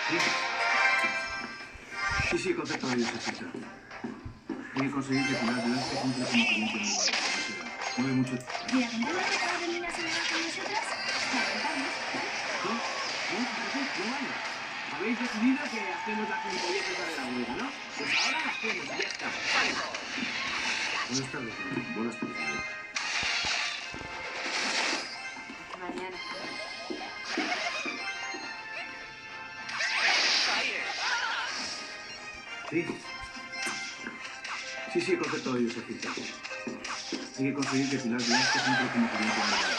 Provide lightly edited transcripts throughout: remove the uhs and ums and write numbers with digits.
Sí. Sí, el concepto de Josefita. Hay que conseguir que Pilar Velázquez cumpla como cliente en el bar. Mueve mucho. ¿Y la vendrá que cada venir a cenar con nosotras? La contamos, ¿vale? ¿No? ¿No? No vale. Habéis decidido que hacemos la gilipollez esa de la huelga, ¿no? Pues ahora la hacemos y ya está. Buenas tardes, Manuel. Buenas tardes, Manuel. Hasta mañana. Sí, el concepto de Josefita. Hay que conseguir que Pilar Velázquez cumpla como cliente en el bar.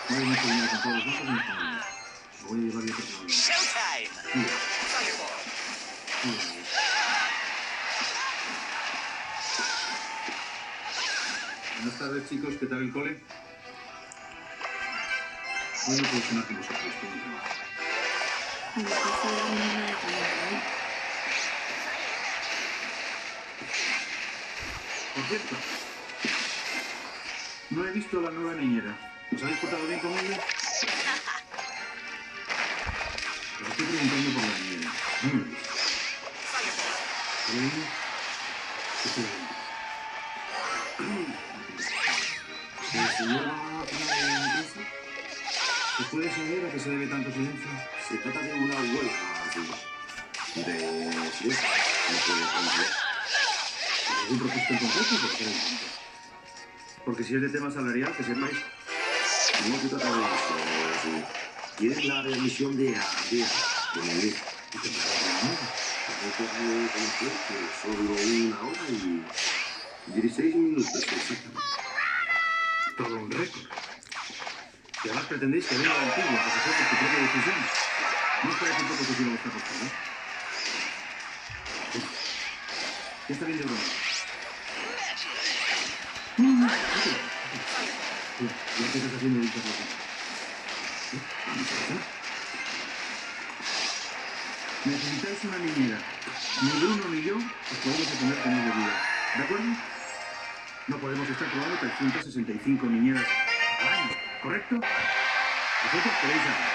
No hay mucho dinero con todos los bancos ni españoles. Lo voy a llevar yo personalmente. Showtime! Muy bien. Buenas tardes, chicos. ¿Qué tal el cole? Hoy no puedo cenar con vosotros, tengo un trabajo. A lo mejor fue la niña de Camila, Por cierto, no he visto la nueva niñera. ¿Os habéis portado bien con ella? Os estoy preguntando por la niñera. No me lo he visto. ¿Pero ella? ¿Qué se ¿El señor va a cenar en mi casa? ¿Se puede saber a qué se debe tanto silencio? Se trata de una huelga de silencio. No puede controlar. ¿Algún propósito en concreto? Por hacer el punto. Porque si es de tema salarial, que sepáis. No se trata de eso. Sí. Quieren la readmisión de ADEA, de Miguel. ¿Y qué pasa con la nueva? Tengo que conocer que solo 1 hora y 16 minutos exactamente. Todo un récord. Y además pretendéis que venga la antigua a hacer por tu propia decisión. ¿No os parece un poco que si lo vuestra postura? Ya está bien de broma. Ya que estás haciendo dichas cosas. Vamos a ver. Necesitáis una niñera. Ni Bruno ni yo os podemos atender con más vida. ¿De acuerdo? No podemos estar probando 365 niñeras al año, ¿correcto? Vosotros queréis algo.